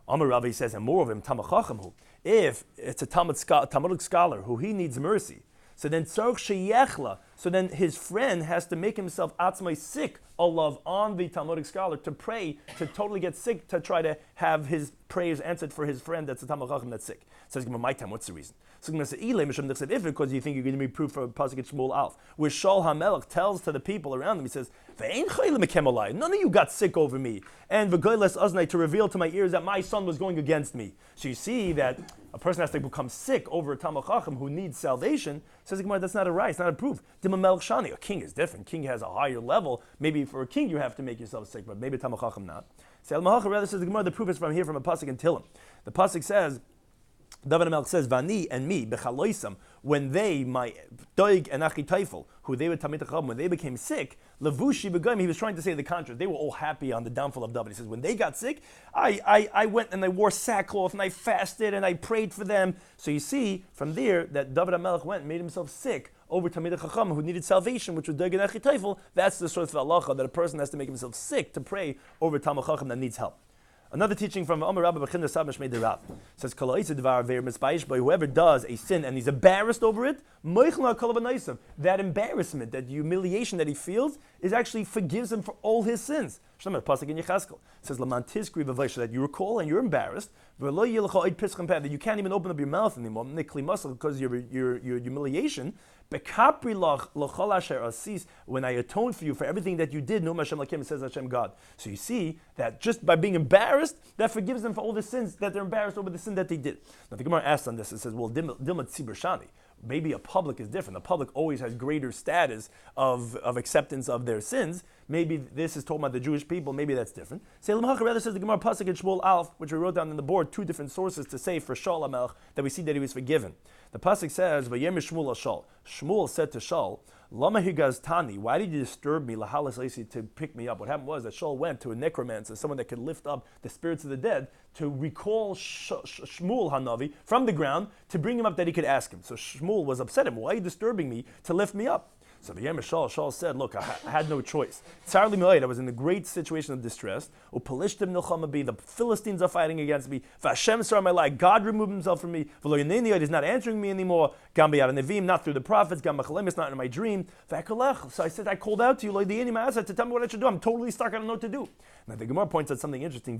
Amar Rabbi says, and more of him, tamachacham, if it's a Talmudic scholar who he needs mercy, so then tzarich sheyechla, so then his friend has to make himself atzmai sick Allah on the Talmudic scholar to pray, to totally get sick, to try to have his prayers answered for his friend that's a Talmid Chacham that's sick. Says, my time, what's the reason? So I'm going to say, if because you think you're going to be proof for pasuk in Shmuel Aleph, where Shaul HaMelech tells to the people around him, he says, none of you got sick over me. And v'goyles aznai, to reveal to my ears that my son was going against me. So you see that a person has to become sick over a Talmid Chacham who needs salvation. Says Gemara, that's not a right, it's not a proof. A king is different. King has a higher level. Maybe for a king you have to make yourself sick, but maybe Talmid Chacham not. Rather says the Gemara, the proof is from here from a pasuk in Tillim. The pasuk says, David HaMelech says, Vani and me, bechaloisam, when they, my doig and achi teifel, who they were Talmid Chacham, when they became sick, levushi begoyim, he was trying to say the contrary. They were all happy on the downfall of David. He says, when they got sick, I went and I wore sackcloth and I fasted and I prayed for them. So you see from there that David HaMelech went and made himself sick over Talmid Chacham who needed salvation, which was doig and achi teifel. That's the source of halacha, that a person has to make himself sick to pray over Talmid Chacham that needs help. Another teaching from Omer Rabbi B'chin Sab Meshmei Derav says, but whoever does a sin and he's embarrassed over it, that embarrassment, that humiliation that he feels, is actually forgives him for all his sins. Pasuk in Yecheskel says, that you recall and you're embarrassed, that you can't even open up your mouth anymore because of your humiliation. When I atone for you for everything that you did, says Hashem God. So you see that just by being embarrassed, that forgives them for all the sins that they're embarrassed over the sin that they did. Now the Gemara asks on this, it says, well, Dilma Tzibur Shani. Maybe a public is different. The public always has greater status of acceptance of their sins. Maybe this is talking about the Jewish people. Maybe that's different. Selim Hacha rather says the Gemara Pasuk in Shmuel Alf, which we wrote down on the board, two different sources to say for Shaul HaMelech that we see that he was forgiven. The Pasuk says, Vayem Shmuel Shaul. Shmuel said to Shaul, Lama higaztani, why did you disturb me, lahalas leisi, to pick me up? What happened was that Shaul went to a necromancer, someone that could lift up the spirits of the dead, to recall Shmuel Hanavi from the ground to bring him up that he could ask him. So Shmuel was upset at him. Why are you disturbing me to lift me up? So the Shaul said, look, I had no choice. Tsarli Milay, I was in a great situation of distress. Upalishtim nilchama, the Philistines are fighting against me. Vashem sar my life. God removed himself from me. V'lo he's not answering me anymore. Gam b'yad nevim, not through the prophets. Gam b'chalem, it's not in my dream. V'akalech. So I said, I called out to you, to tell me what I should do. I'm totally stuck. I don't know what to do. Now the Gemara points out something interesting.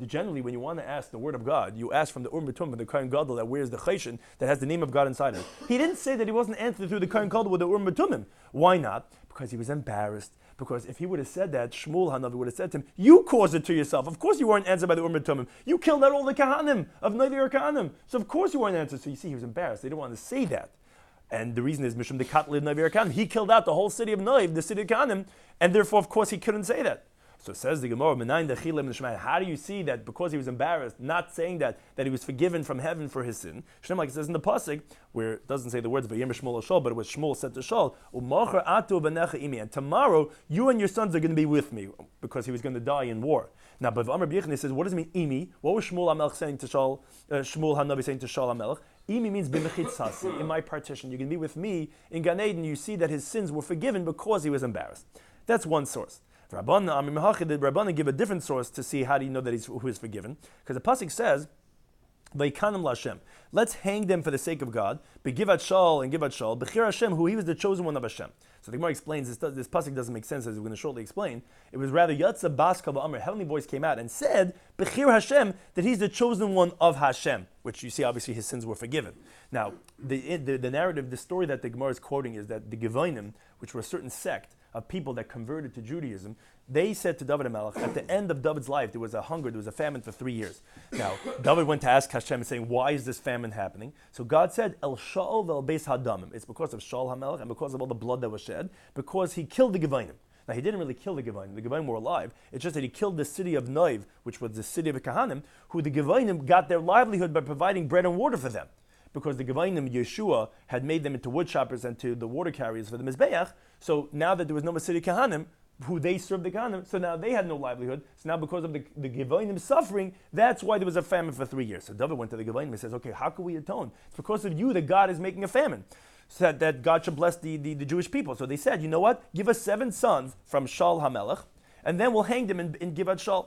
Generally, when you want to ask the word of God, you ask from the Urim B'tum, from the Kohen Gadol that wears the chesed that has the name of God inside it. He didn't say that he wasn't answered through the Kohen Gadol with the Urim B'tumim. Why not? Because he was embarrassed. Because if he would have said that, Shmuel Hanavi would have said to him, you caused it to yourself. Of course you weren't answered by the Urim B'tumim. You killed out all the Kahanim of Navi Kahanim. So of course you weren't answered. So you see, he was embarrassed. They didn't want to say that. And the reason is Mishum the Katli of Navi Kahanim. He killed out the whole city of Navi, the city of Kahanim, and therefore, of course, he couldn't say that. So says the Gemara, how do you see that because he was embarrassed, not saying that he was forgiven from heaven for his sin? Shem, like it says in the Pasuk, where it doesn't say the words Vayem Shmuel Shol, but it was Shmuel said to Shol, and tomorrow you and your sons are going to be with me, because he was going to die in war. Now, but Amr B'Yechon says, what does it mean, Imi? What was Shmuel HaMelech saying to Shol, Shmuel Hanavi saying to Shaul HaMelech? Imi means b'mechitzasi, in my partition. You can be with me in Gan Eden. You see that his sins were forgiven because he was embarrassed. That's one source. The Rabbanan give a different source to see how do you know that who is forgiven. Because the Pasuk says, Vayikanim Lashem. Let's hang them for the sake of God. Begivat Shaul and Givat Shaul. Bechir Hashem, who he was the chosen one of Hashem. So the Gemara explains this Pasuk doesn't make sense, as we're going to shortly explain. It was rather Yatza Baska V'Amr. Heavenly voice came out and said, Bechir Hashem, that he's the chosen one of Hashem. Which you see, obviously, his sins were forgiven. Now, the narrative, the story that the Gemara is quoting is that the Gevonim, which were a certain sect of people that converted to Judaism, they said to David HaMelech, at the end of David's life, there was a hunger, there was a famine for 3 years. Now, David went to ask Hashem saying, why is this famine happening? So God said, El Shaul vel Beis Hadamim. It's because of Shaul HaMelech and because of all the blood that was shed, because he killed the Gevonim. Now, he didn't really kill the Gevonim. The Gevonim were alive. It's just that he killed the city of Noiv, which was the city of Kahanim, who the Gevonim got their livelihood by providing bread and water for them. Because the Gevonim, Yeshua, had made them into wood choppers and to the water carriers for the Mizbeach. So now that there was no more city Kahanim, who they served the Kahanim, so now they had no livelihood. So now because of the Gevonim suffering, that's why there was a famine for 3 years. So David went to the Gevonim and says, okay, how can we atone? It's because of you that God is making a famine. So that God should bless the Jewish people. So they said, you know what? Give us 7 sons from Shaul HaMelech, and then we'll hang them in Givat Shaul.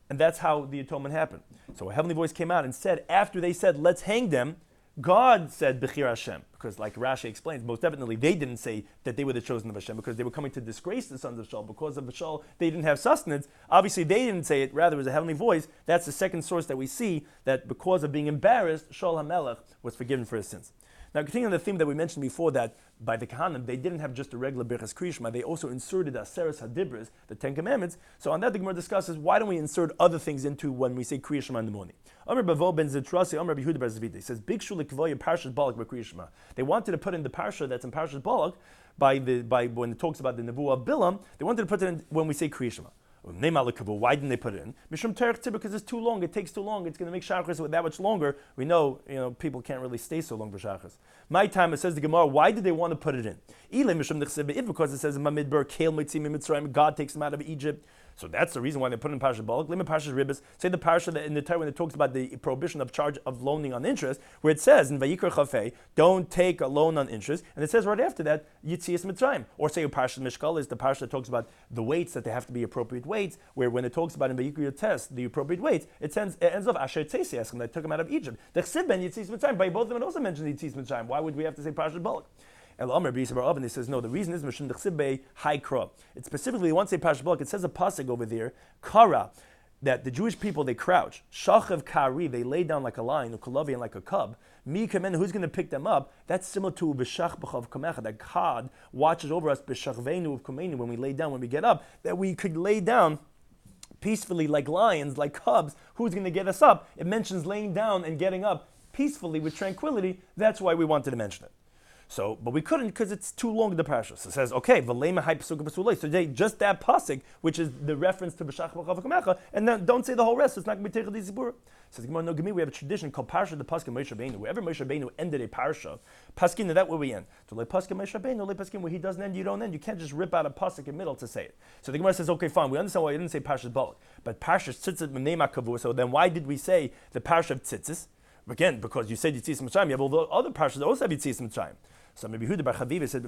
And that's how the atonement happened. So a heavenly voice came out and said, after they said, let's hang them, God said, Bechir Hashem. Because like Rashi explains, most definitely they didn't say that they were the chosen of Hashem because they were coming to disgrace the sons of Shaul. Because of Shaul, they didn't have sustenance. Obviously, they didn't say it. Rather, it was a heavenly voice. That's the second source that we see that because of being embarrassed, Shaul HaMelech was forgiven for his sins. Now, continuing on the theme that we mentioned before, that by the Kahanim, they didn't have just a regular Birchas Kriyishma, they also inserted Aseres HaDibros, the 10 Commandments. So on that, the Gemara discusses, why don't we insert other things into when we say Kriyishma in the morning? Amr Bavo ben Zitrasi, Amr Yehuda bar Zvita says, Big Shulik Kvoya Parshas Balak b'Kriyishma. They wanted to put in the Parsha that's in Parshas Balak, by when it talks about the Nevuah of Bilam, they wanted to put it in when we say Kriyishma. Why didn't they put it in? Mishum terech tzibur, because it's too long. It takes too long. It's going to make shachris with that much longer. We know, people can't really stay so long for shachris. My time, it says the Gemara, why did they want to put it in? Because it says in Mamidbar, Kael Mitzim Mitzrayim, God takes them out of Egypt. So that's the reason why they put it in Parashat Balak. Limit Parashat Ribbis. Say the parasha that in the Torah when it talks about the prohibition of charge of loaning on interest, where it says in Vayikra Chafei, don't take a loan on interest, and it says right after that, Yitzias Mitzrayim. Or say Parashat Mishkal is the parasha that talks about the weights, that they have to be appropriate weights, where when it talks about in Vayikra Test, the appropriate weights, it ends off Asher Tzesi, asking that took them out of Egypt. The Chsid ben Yitzias Mitzrayim, by both of them it also mentions Yitzias Mitzrayim. Why would we have to say Parashat Balak? El Omer B'Yisrael Bar Oven, he says no. The reason is Mishum Dechsibei High Kra. It's specifically once they Parashat Balak, it says a pasuk over there, Kara, that the Jewish people they crouch. Shachav Kari, they lay down like a lion, Ukulavi, and like a cub. Mi Kamen, who's going to pick them up? That's similar to B'Shach B'Chav Kamecha, that God watches over us B'Shachveinu of Kumeinu, when we lay down, when we get up, that we could lay down peacefully like lions, like cubs. Who's going to get us up? It mentions laying down and getting up peacefully with tranquility. That's why we wanted to mention it. So, but we couldn't because it's too long the parasha. So it says, okay, so today just that pasuk, which is the reference to B'Shach B'Chav Kamecha, and then don't say the whole rest. It's not going to be Teichad Zibur. Says Gemara, no, we have a tradition called Parasha the Paskin Moshe Rabbeinu. Wherever Moshe Rabbeinu ended a parasha, Paskin, that where we end. To Le Paskin Moshe Rabbeinu, Le Paskin, where he doesn't end, you don't end. You can't just rip out a pasuk in the middle to say it. So the Gemara says, okay, fine, we understand why you didn't say Parasha Balak, but Parasha Tzitzis M'nei Kavur. So then why did we say the Parasha of Tzitzis? Again, because you said Yitzis Mitzrayim, you have all the other parashas that also have Yitzis Mitzrayim. So maybe Yehuda Bar Chaviva said,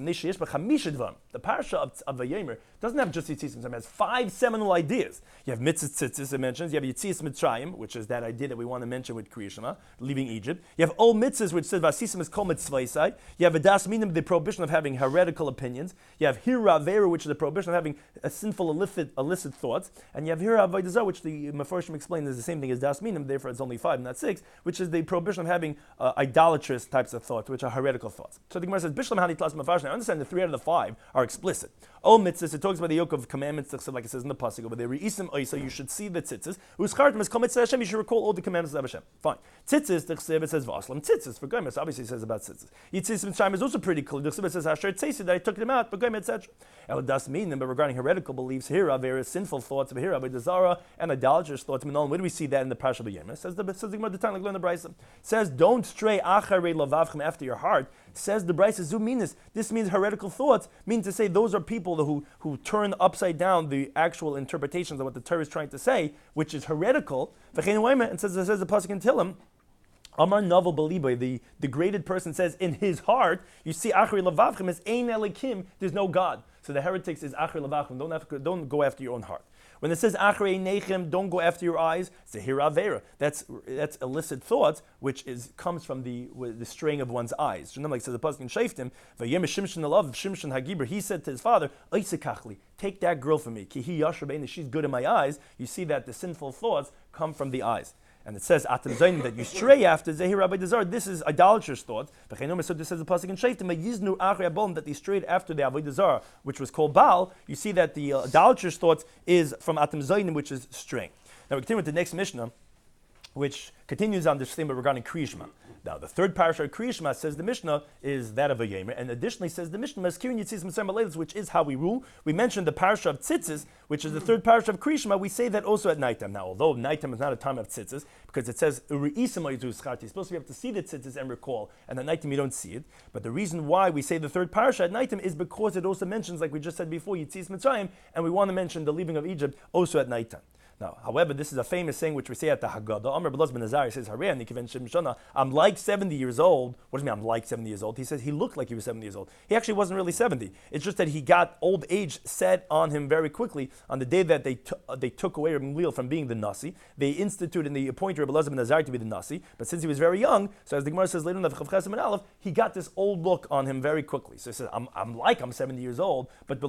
the parasha of Vayomer doesn't have just Yitzis Mitzrayim, it has 5 seminal ideas. You have Mitzvah Tzitzis, it mentions. You have Yitzis Mitzrayim, which is that idea that we want to mention with Kriya Shema, leaving Egypt. You have Ol Mitzvahs, which says Vasisim is Kol Mitzvaysai. You have Adas Minim, the prohibition of having heretical opinions. You have Hira Veru, which is the prohibition of having a sinful, illicit thoughts. And you have Hira Vaydazar, which the Mefarshim explained is the same thing as Das Minim, therefore it's only 5, not 6, which is the prohibition of having idolatrous types of thoughts, which are heretical thoughts. So the Gemara says, Bishlam Hani Tlas Mefarshim. I understand the 3 out of the 5 are explicit. Ol Mitzvahs, it talks about the yoke of commandments, like it says in the pasuk over there. Reisim Oisa, you should see the tzitzis. Uschartim is Kol Mitzvah Hashem, you should recall all the commandments of Hashem. Fine. Tzitzis, the Chsev, it says Vaslam. Tzitzis, for Goyim, obviously it says about tzitzis. Yitzis Mitzrayim is also pretty clear. The Chsev says Asher Tzesi, that I took them out, but Goyim, etc. El Das Minim, but regarding heretical beliefs, here are various sinful thoughts of here, Avodah and idolatrous thoughts. Where do we see that in the Parasha of Yomim? Says the Gemara, the time like learn the Brisa. Says, don't stray acharei lavavchem, after your heart. Says the Brisa, Zuminis. This means heretical thoughts, means to say those are people who turn upside down the actual interpretations of what the Torah is trying to say, which is heretical. And says the pasuk in Tehillim, Amar Novel Beliboy, the degraded person says in his heart, you see Achri Lavavchem is Ein Elikim, there's no God. So the heretics is Achri Lavavchem, don't go after your own heart. When it says Achrei Nechem, don't go after your eyes, Zehir Avera. That's illicit thoughts, which comes from the straying of one's eyes. Like says the pasuk in Shaftim, Vayem Shimshon Alav Shimshon Hagibur. He said to his father, Eisekachli, take that girl from me. Kihi Yasher, she's good in my eyes. You see that the sinful thoughts come from the eyes. And it says Atem Zayin that you stray after Zehir Rabbi Dazar. This is idolatrous thought. So this says the pasuk in Shaftim, Yiznu Achrei Abom, that they strayed after the Avodah Zarah, which was called Baal. You see that the idolatrous thoughts is from Atem Zayin, which is straying. Now we continue with the next Mishnah, which continues on this theme regarding Kriya Shema. Now, the third parasha of Kriya Shema says the Mishnah is that of a Yomer, and additionally says the Mishnah Maskirin Yitzis Mitzrayim Aleilos, which is how we rule. We mentioned the parasha of Tzitzis, which is the third parasha of Kriya Shema. We say that also at nighttime. Now, although nighttime is not a time of Tzitzis, because it says Uri'isim Oizu Scharti, you're supposed to be able to see the Tzitzis and recall, and at nighttime you don't see it. But the reason why we say the third parasha at nighttime is because it also mentions, like we just said before, Yitzis Mitzrayim, and we want to mention the leaving of Egypt also at nighttime. Now, however, this is a famous saying which we say at the Haggadah. Amr Belaz ben Azari says, I'm like 70 years old. What does it mean, I'm like 70 years old? He says he looked like he was 70 years old. He actually wasn't really 70. It's just that he got old age set on him very quickly. On the day that they took away Rabbi Gamliel from being the Nasi, they instituted and they appointed Rabbi Belaz ben Azari to be the Nasi. But since he was very young, so as the Gemara says later in the Chav Chesed and Aleph, he got this old look on him very quickly. So he says, I'm 70 years old, but I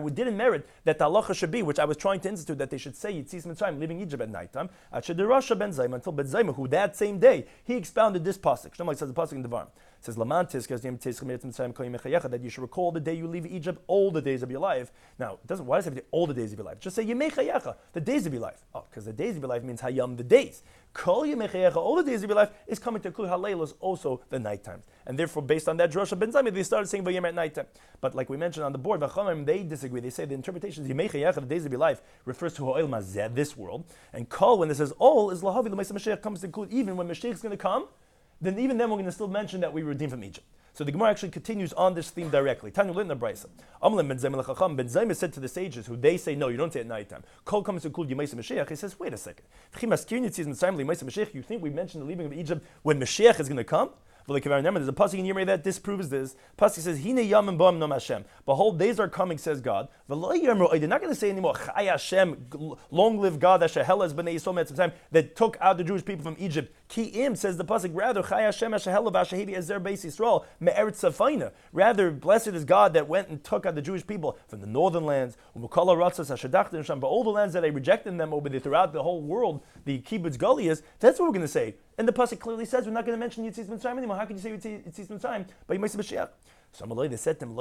didn't merit that the halacha should be, which I was trying to institute, that they should say Yitzis Mitzrayim, leaving Egypt at nighttime, until Ben Zayma, who that same day he expounded this pasuk. Shlomo says the pasuk in Devarim. It says, that you should recall the day you leave Egypt, all the days of your life. Now, it doesn't, why does it have to be all the days of your life? Just say, Yomei chayecha, the days of your life. Oh, because the days of your life means hayam, the days. Kol Yomei chayecha, all the days of your life, is coming to include haleilos, also the night times. And therefore, based on that drasha ben Zaymi, they started saying Vayem at night time. But like we mentioned on the board, V'chamim, they disagree. They say the interpretation is Yomei chayecha, the days of your life, refers to ha'oil mazeh, this world. And kol, when it says all, is lahavi, the Mashiach comes to include even when Mashiach is going to come, then even then we're going to still mention that we were redeemed from Egypt. So the Gemara actually continues on this theme directly. Tanya Litna Brisa. Amlim ben Zayim said to the sages who they say, no, you don't say at nighttime. Kol comes to include Yomei Mashiach. He says, wait a second. You think we mentioned the leaving of Egypt when Mashiach is going to come? There's a pasuk in Yomei that disproves this. Pasuk says, "Hine yamim ba'am nom Hashem." Behold, days are coming, says God. They're not going to say anymore, "Chai Hashem," long live God, Asher Helas b'nei Yisrael at some time that took out the Jewish people from Egypt. Ki im, says the pasuk, rather Chai Hashem Asher Helas v'Asher Ezer Beis Yisrael me'eretz Safina. Rather, blessed is God that went and took out the Jewish people from the northern lands, but all the lands that I rejected them over throughout the whole world, the kibbutz galiyas. That's what we're going to say. And the pasuk clearly says we're not going to mention Yitzis Mitzrayim anymore. How can you say Yitzis Mitzrayim by Yomei Mashiach? So Amalei, they said to him,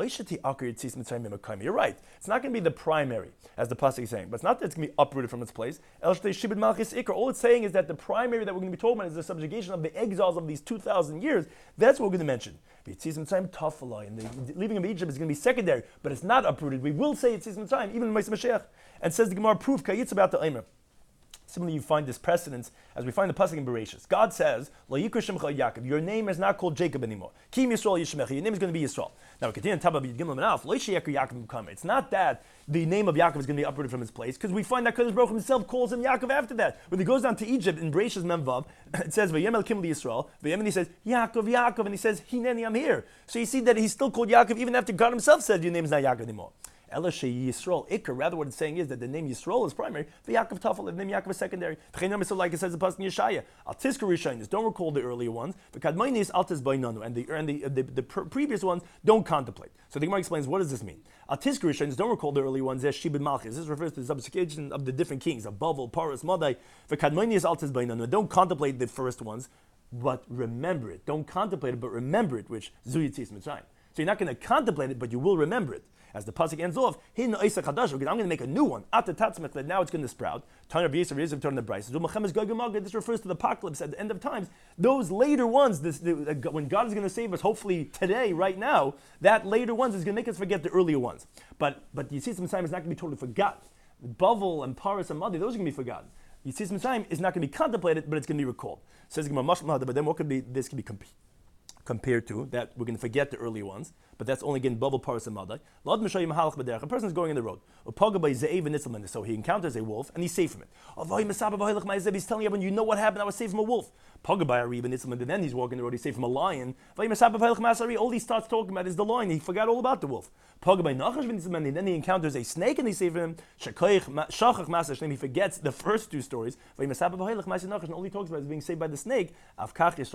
you're right. It's not going to be the primary, as the pasuk is saying, but it's not that it's going to be uprooted from its place. All it's saying is that the primary that we're going to be talking about is the subjugation of the exiles of these 2,000 years. That's what we're going to mention. Yitzis Mitzrayim tafalai, and the leaving of Egypt is going to be secondary, but it's not uprooted. We will say Yitzis Mitzrayim, even in Yomei Mashiach. And says the Gemara, proof kayitz about the Eimer. Similarly, you find this precedence as we find the pasuk in Beruchas. God says, "Lo yikra shemcha Yaakov." Your name is not called Jacob anymore. Kim Yisrael Yishmecha. Your name is going to be Yisrael. Now we continue in Tabah Gimel Menaf. Lo yishayekra Yaakov come. It's not that the name of Yaakov is going to be uprooted from its place, because we find that Kadosh Baruch Hu himself calls him Yaakov after that. When he goes down to Egypt in Beruchas Memvav, it says Vayem El Kim Yisrael. Vayem, and he says Yaakov, Yaakov, and he says Hineni, I'm here. So you see that he's still called Yaakov even after God himself said your name is not Yaakov anymore. Yisrael Iker. Rather, what it's saying is that the name Yisrael is primary. The Yaakov Tafel, the name Yaakov is secondary. Like it says the pasuk in Yeshaya. Al Tizkar Rishonos. Don't recall the earlier ones. The Kadmainis Al Tizbainanu, and the previous ones don't contemplate. So the Gemara explains, what does this mean? Al Tizkar Rishonos. Don't recall the early ones. As Shibud Malchus. This refers to the subjugation of the different kings of Bavel, Paras, Madai. The Kadmainis Al Tizbainanu. Don't contemplate the first ones, but remember it. Don't contemplate it, but remember it, which Zuyitzis Mitzrayim. So you're not going to contemplate it, but you will remember it. As the pasuk ends off, I'm going to make a new one. That now it's going to sprout. This refers to the apocalypse at the end of times. Those later ones, when God is going to save us, hopefully today, right now, that later ones is going to make us forget the earlier ones. But Yitzis Mitzrayim is not going to be totally forgotten. Bavel and Paras and Madi, those are going to be forgotten. Yitzis Mitzrayim is not going to be contemplated, but it's going to be recalled. Says but then what could be this could be compared to that we're going to forget the earlier ones, but that's only again bubble paras and madai. A person is going in the road. So he encounters a wolf and he's safe from it. He's telling everyone, you know what happened? I was safe from a wolf. And then he's walking the road, he's safe from a lion. All he starts talking about is the lion. He forgot all about the wolf. And then he encounters a snake and he's safe from him. He forgets the first two stories. And all he talks about is being saved by the snake.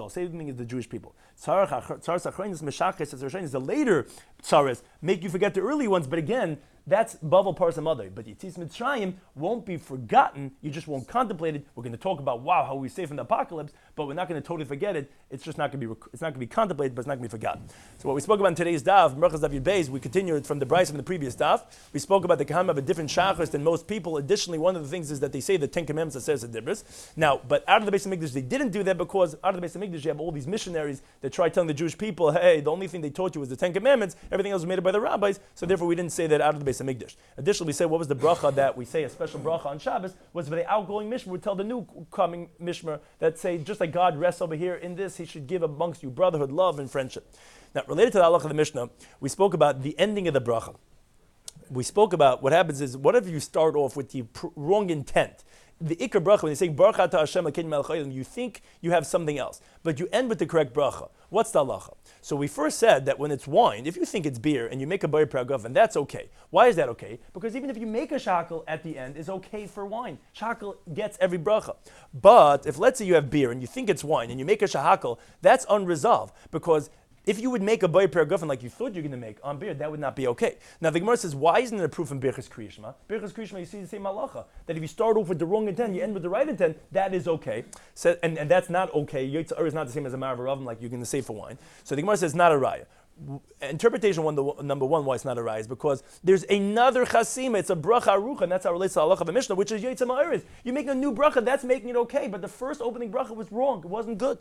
Saving is the Jewish people. The later tsaras make you forget the early ones, but again, that's Bavel, Paras, and Madai. But Yitzis Mitzrayim won't be forgotten. You just won't contemplate it. We're going to talk about how we save from the apocalypse, but we're not going to totally forget it. It's just not going to be. It's not going to be contemplated, but it's not going to be forgotten. So what we spoke about in today's daf, Beruchas Daf Yud, we continued from the Bryce from the previous daf. We spoke about the Kaham of a different shachos than most people. Additionally, one of the things is that they say the 10 Commandments that says the Dibris. Now, but out of the Beis Hamikdash, they didn't do that because out of the Beis Hamikdash, you have all these missionaries that try telling the Jewish people, hey, the only thing they taught you was the 10 Commandments. Everything else was made up by the rabbis. So therefore, we didn't say that out of the Beis Hamikdash. Additionally, we say what was the bracha that we say a special bracha on Shabbos was for the outgoing mishmer. We tell the new coming mishmer that say just like God rests over here in this, He should give amongst you brotherhood, love, and friendship. Now, related to the halach of the Mishnah, we spoke about the ending of the bracha. We spoke about what happens is whatever you start off with the wrong intent. The ikar bracha, when you say bracha ta Hashem akein melchayim, you think you have something else, but you end with the correct bracha. What's the halacha? So we first said that when it's wine, if you think it's beer and you make a bar pragavan, that's okay. Why is that okay? Because even if you make a shakel at the end, is okay for wine. Shakel gets every bracha. But if let's say you have beer and you think it's wine and you make a shakel, that's unresolved because if you would make a boy paraguffin like you thought you're going to make on beer, that would not be okay. Now the Gemara says, why isn't it a proof in Beruchas Kriyishma? Beruchas Kriyishma, you see the same halacha, that if you start off with the wrong intent, you end with the right intent, that is okay. So, and that's not okay. Yitzhar is not the same as a ma'av like you're going to say for wine. So the Gemara says, not a raya. Interpretation number one why it's not a raya is because there's another chasima, it's a bracha arucha, and that's how it relates to halacha of the Mishnah, which is Yitzhar Ma'aris. You make a new bracha, that's making it okay, but the first opening bracha was wrong, it wasn't good.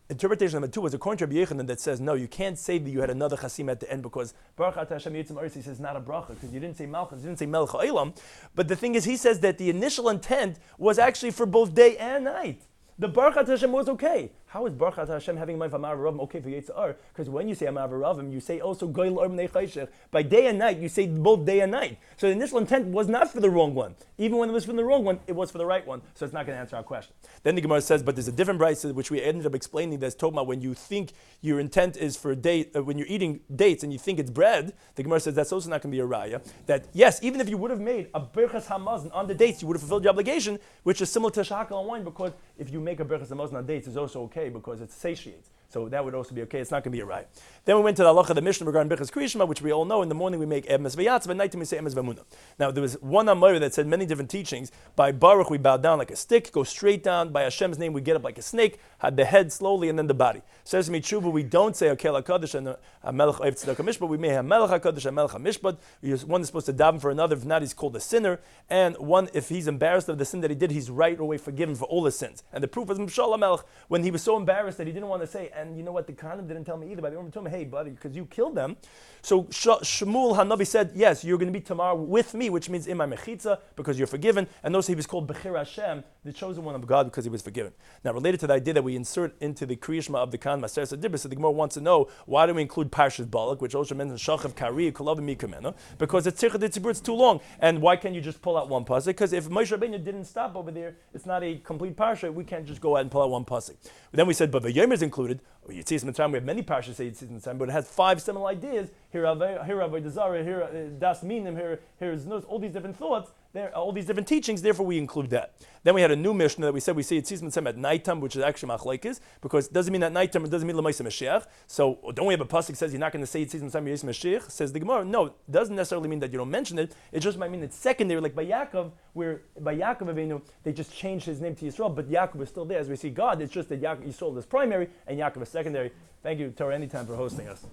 Interpretation number two was according to Rabbi Yechanan that says, no, you can't say that you had another chasim at the end because Baruch Atah Hashem Yitzim Aris, he says not a bracha because you didn't say Malchus, you didn't say Melech Ha'olam. But the thing is, he says that the initial intent was actually for both day and night. The Baruch Atah Hashem was okay. How is Baruch Atah Hashem having in mind for Amar Ravim okay for Yitzhar? Because when you say Amar Ravim, you say also Goyel Or Bnei Chayshech. By day and night, you say both day and night. So the initial intent was not for the wrong one. Even when it was for the wrong one, it was for the right one. So it's not going to answer our question. Then the Gemara says, but there's a different brayso which we ended up explaining that's talking about when you think your intent is for date, when you're eating dates and you think it's bread, the Gemara says that's also not going to be a raya. That yes, even if you would have made a Berchas Hamazon on the dates, you would have fulfilled your obligation, which is similar to Shakal on wine, because if you make a Berchas Hamazon on dates, it's also okay because it satiates. So that would also be okay. It's not going to be a right. Then we went to the halacha of the Mishnah regarding Beruchas Kriyishma, which we all know. In the morning we make emes v'yatz, but at night we say emes v'munah. Now there was one Amayra that said many different teachings. By Baruch we bow down like a stick, go straight down. By Hashem's name we get up like a snake, had the head slowly and then the body. Says me tshuva, we don't say Akel HaKadosh and HaMelech Oiv Tzedakah Mishpat. We may have Melech HaKadosh and Melech HaMishpat. One is supposed to daven for another. If not, he's called a sinner. And one, if he's embarrassed of the sin that he did, he's right away forgiven for all his sins. And the proof is Mshal HaMelech, when he was so embarrassed that he didn't want to say, and you know what, the Khanim didn't tell me either, but they told me, hey buddy, because you killed them. So Shmuel Hanavi said, yes, you're going to be tomorrow with me, which means in my mechitza, because you're forgiven. And also he was called Bechir Hashem, the chosen one of God, because he was forgiven. Now related to the idea that we insert into the Kriyishma of the Khan Maser Sadibah, so the Gemara wants to know, why do we include Parshas Balak, which also mentions Shachav Kari, Kolavim Mikamena, because it's Tzircha Ditzibur, it's too long. And why can't you just pull out one pasuk? Because if Moshe Rabbeinu didn't stop over there, it's not a complete parsha, we can't just go out and pull out one pasuk. Then we said, but the Yomir is included. Yitzis Mitzrayim, we have many parshas say Yitzis Mitzrayim, but it has 5 similar ideas. Here Avodah Zarah, here Das Minim, here is all these different thoughts, all these different teachings, therefore we include that. Then we had a new Mishnah that we said we say Yitzis Mitzrayim at nighttime, which is actually machlekes, because it doesn't mean at nighttime, it doesn't mean L'maisa Mashiach. So don't we have a pasuk that says you're not going to say Yitzis Mitzrayim Yis Mashiach? Says the Gemara, no, it doesn't necessarily mean that you don't mention it, it just might mean it's secondary, like by Yaakov, where by Yaakov Avinu, they just changed his name to Yisrael, but Yaakov is still there. As we see God, it's just that Yisrael is primary and Yaakov is secondary. Thank you, Torah Anytime, for hosting us.